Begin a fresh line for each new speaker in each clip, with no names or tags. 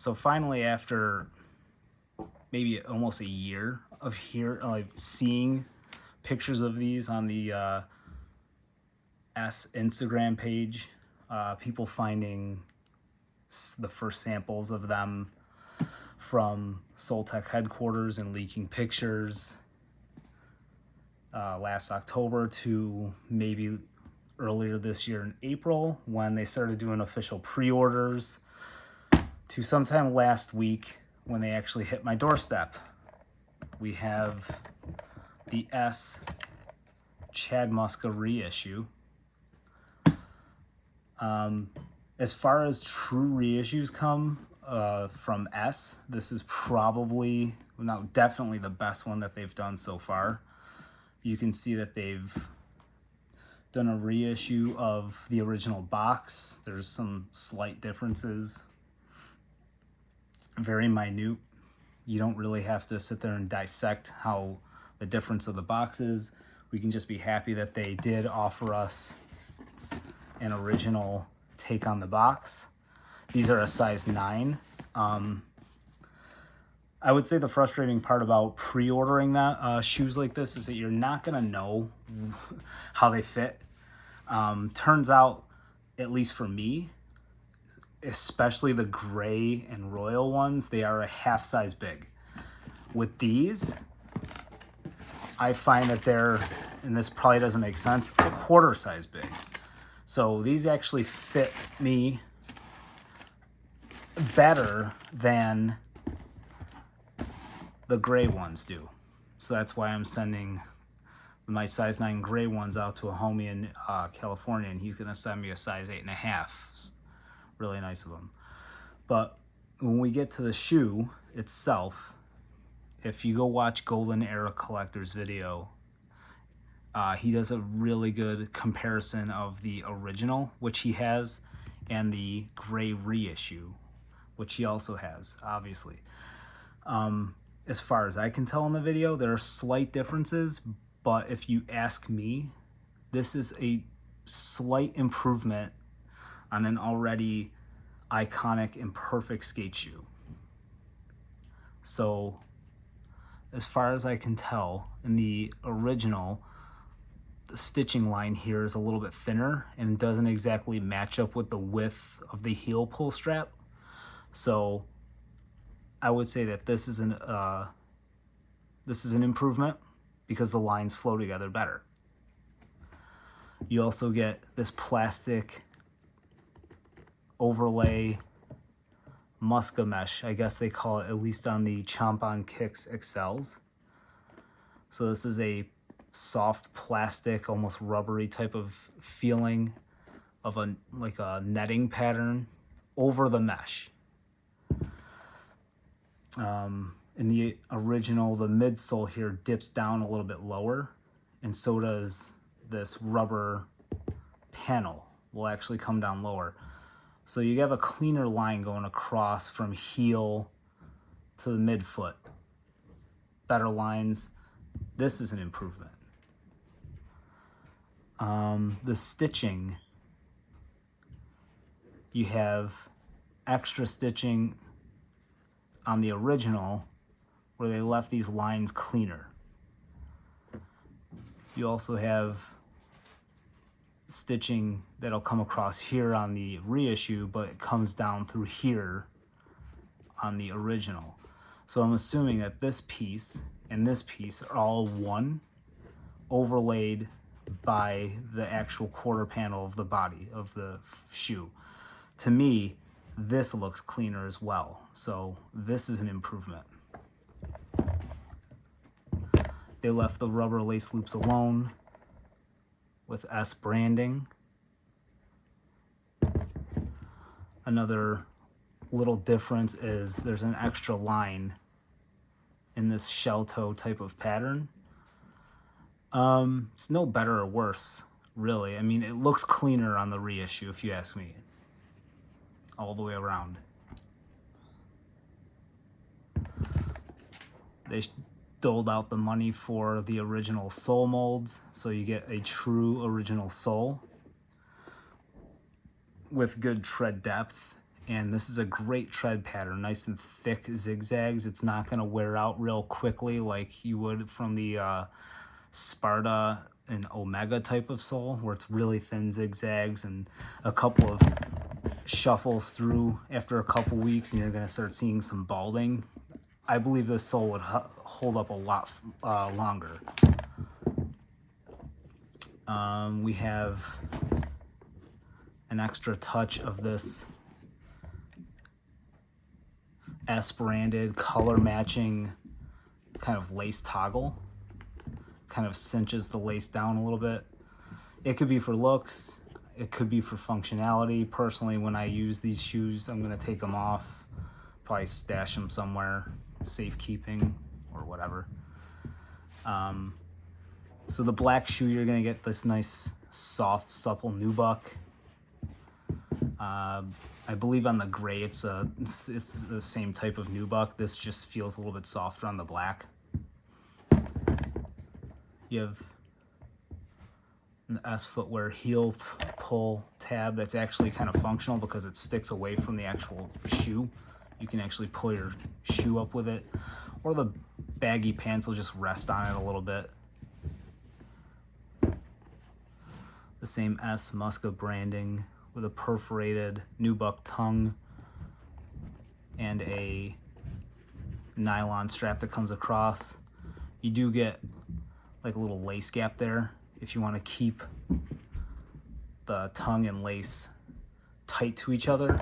So finally, after maybe almost a year of seeing pictures of these on the S Instagram page, people finding the first samples of them from Soltech headquarters and leaking pictures last October to maybe earlier this year in April when they started doing official pre-orders to sometime last week when they actually hit my doorstep. We have the S Chad Muska reissue. As far as true reissues come from S, this is probably, no, definitely the best one that they've done so far. You can see that they've done a reissue of the original box. There's some slight differences, very minute. You don't really have to sit there and dissect how the difference of the box is. We can just be happy that they did offer us an original take on the box. These are a size 9. I would say the frustrating part about pre-ordering that shoes like this is that you're not gonna know how they fit. Turns out, at least for me, especially the gray and royal ones, they are a half size big. With these, I find that they're, and this probably doesn't make sense, a quarter size big. So these actually fit me better than the gray ones do. So that's why I'm sending my size 9 gray ones out to a homie in California, and he's gonna send me a size 8.5. Really nice of him. But when we get to the shoe itself, if you go watch Golden Era Collector's video, he does a really good comparison of the original, which he has, and the gray reissue, which he also has, obviously. As far as I can tell in the video, there are slight differences, but if you ask me, this is a slight improvement on an already iconic and perfect skate shoe. So, as far as I can tell, in the original, the stitching line here is a little bit thinner and doesn't exactly match up with the width of the heel pull strap. So I would say that this is an improvement because the lines flow together better. You also get this plastic overlay Muska mesh, I guess they call it, at least on the Chomp On Kicks XLs. So this is a soft plastic, almost rubbery type of feeling of like a netting pattern over the mesh. In the original, the midsole here dips down a little bit lower, and so does this rubber panel will actually come down lower. So you have a cleaner line going across from heel to the midfoot. Better lines. This is an improvement. The stitching, you have extra stitching on the original where they left these lines cleaner. You also have stitching that'll come across here on the reissue, but it comes down through here on the original. So I'm assuming that this piece and this piece are all one, overlaid by the actual quarter panel of the body of the shoe. To me, this looks cleaner as well. So this is an improvement. They left the rubber lace loops alone with S branding. Another little difference is there's an extra line in this shell toe type of pattern. It's no better or worse, really. I mean, it looks cleaner on the reissue, if you ask me, all the way around. They doled out the money for the original sole molds, so you get a true original sole with good tread depth And this is a great tread pattern, nice and thick zigzags. It's not going to wear out real quickly like you would from the Sparta and Omega type of sole, where it's really thin zigzags and a couple of shuffles through after a couple weeks and you're going to start seeing some balding. I believe this sole would hold up a lot longer. We have an extra touch of this S branded color matching kind of lace toggle. Kind of cinches the lace down a little bit. It could be for looks, it could be for functionality. Personally, when I use these shoes, I'm going to take them off, probably stash them somewhere, safekeeping or whatever. So the black shoe, you're going to get this nice, soft, supple nubuck. I believe on the gray, it's the same type of nubuck. This just feels a little bit softer on the black. You have an S footwear heel pull tab that's actually kind of functional because it sticks away from the actual shoe. You can actually pull your shoe up with it, or the baggy pants will just rest on it a little bit. The same S Muska branding with a perforated nubuck tongue and a nylon strap that comes across. You do get like a little lace gap there if you want to keep the tongue and lace tight to each other,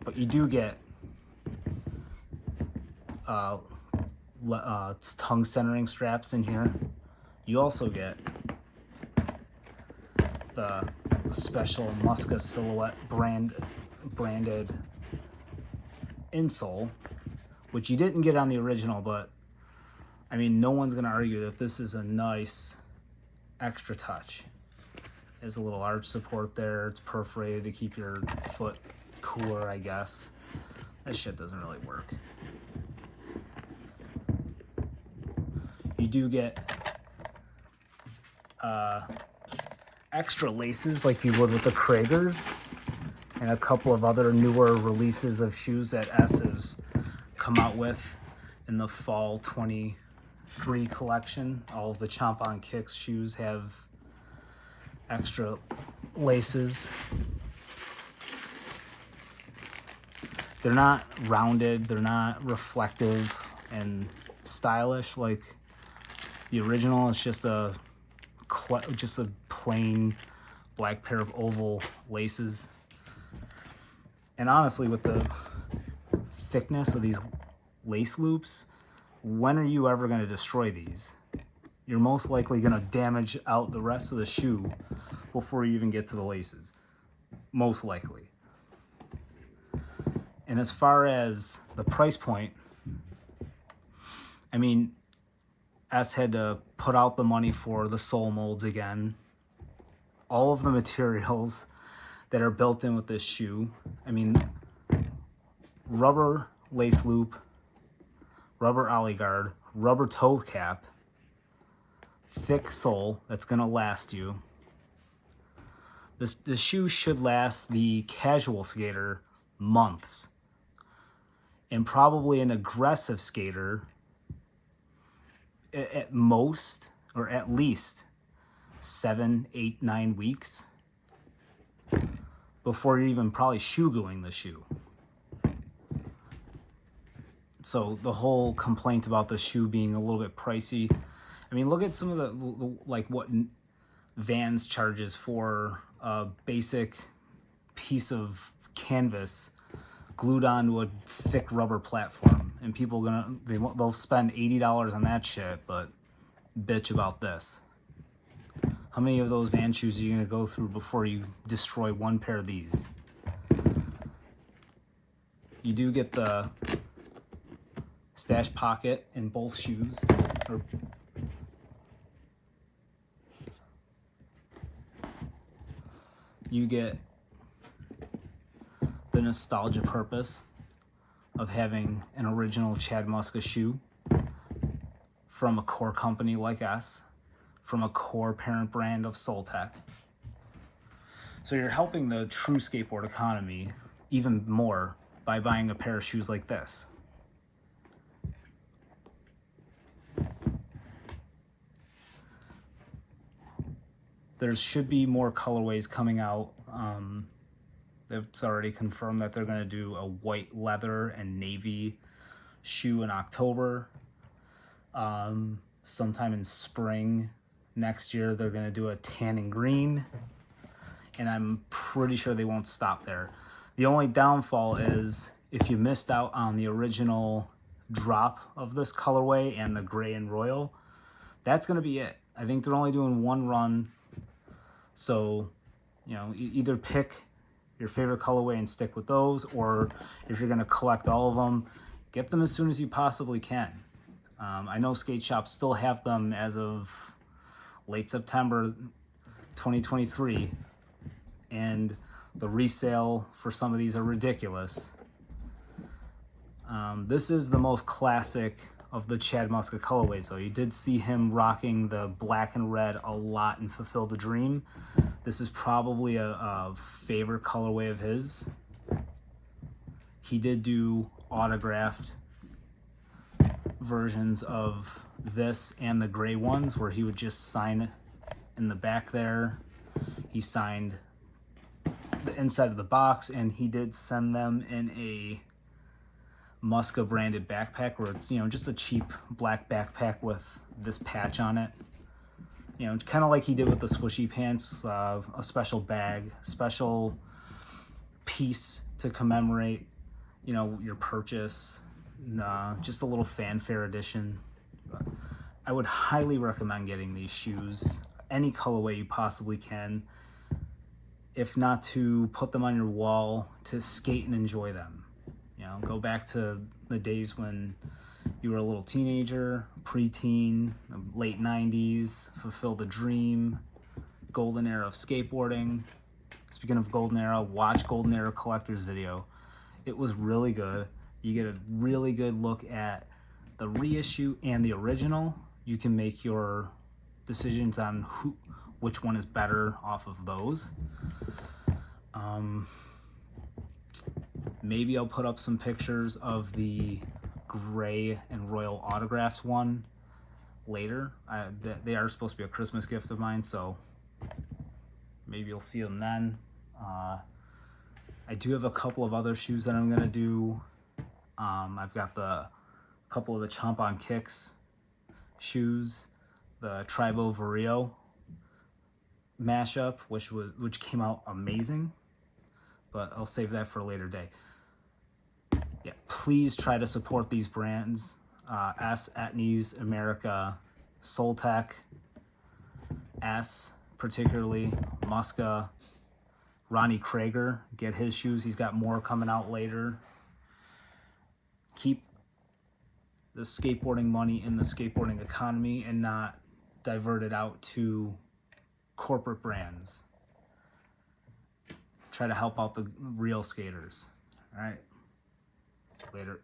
but you do get tongue centering straps in here. You also get the special Muska Silhouette branded insole, which you didn't get on the original, but I mean, no one's going to argue that this is a nice extra touch. There's a little arch support there. It's perforated to keep your foot cooler, I guess. That shit doesn't really work. You do get extra laces like you would with the Kragers and a couple of other newer releases of shoes that S has come out with in the fall 23 collection. All of the Chomp On Kicks shoes have extra laces. They're not rounded, they're not reflective and stylish like the original. It's just a plain black pair of oval laces. And honestly, with the thickness of these lace loops, when are you ever going to destroy these? You're most likely going to damage out the rest of the shoe before you even get to the laces. Most likely. And as far as the price point, I mean, S had to put out the money for the sole molds again. All of the materials that are built in with this shoe. I mean, rubber lace loop, rubber ollie guard, rubber toe cap, thick sole that's going to last you. This shoe should last the casual skater months, and probably an aggressive skater at most, or at least 7, 8, 9 weeks before you're even probably shoe-gooing the shoe. So the whole complaint about the shoe being a little bit pricey, I mean, look at some of the like what Vans charges for a basic piece of canvas glued onto a thick rubber platform, and people they'll spend $80 on that shit, but bitch about this. How many of those Vans shoes are you gonna go through before you destroy one pair of these? You do get the stash pocket in both shoes, or you get the nostalgia purpose of having an original Chad Muska shoe from a core company like us, from a core parent brand of Soltech. So you're helping the true skateboard economy even more by buying a pair of shoes like this. There should be more colorways coming out. It's already confirmed that they're going to do a white leather and navy shoe in October. Sometime in spring next year, they're going to do a tan and green. And I'm pretty sure they won't stop there. The only downfall is if you missed out on the original drop of this colorway and the gray and royal, that's going to be it. I think they're only doing one run. So, you know, either pick your favorite colorway and stick with those, or if you're going to collect all of them, get them as soon as you possibly can. I know skate shops still have them as of late September 2023, and the resale for some of these are ridiculous. This is the most classic of the Chad Muska colorways, though. You did see him rocking the black and red a lot in Fulfill the Dream. This is probably a favorite colorway of his. He did do autographed versions of this and the gray ones where he would just sign in the back there. He signed the inside of the box, and he did send them in a Muska branded backpack where it's, you know, just a cheap black backpack with this patch on it. You know, kind of like he did with the swooshy pants, a special bag, special piece to commemorate, you know, your purchase. Just a little fanfare edition. But I would highly recommend getting these shoes, any colorway you possibly can, if not to put them on your wall, to skate and enjoy them. You know, go back to the days when you were a little teenager, preteen, late 90s, Fulfill the Dream, golden era of skateboarding. Speaking of golden era, watch Golden Era Collector's video. It was really good. You get a really good look at the reissue and the original. You can make your decisions on which one is better off of those. Maybe I'll put up some pictures of the gray and royal autographed one later. They are supposed to be a Christmas gift of mine, so maybe you'll see them then. I do have a couple of other shoes that I'm going to do. I've got a couple of the Chomp on Kicks shoes, the Tribo Vario mashup, which came out amazing, but I'll save that for a later day. Yeah, please try to support these brands. S, Etnies, America, Soltec, S, particularly, Muska, Ronnie Krager, get his shoes. He's got more coming out later. Keep the skateboarding money in the skateboarding economy and not divert it out to corporate brands. Try to help out the real skaters. All right. Later.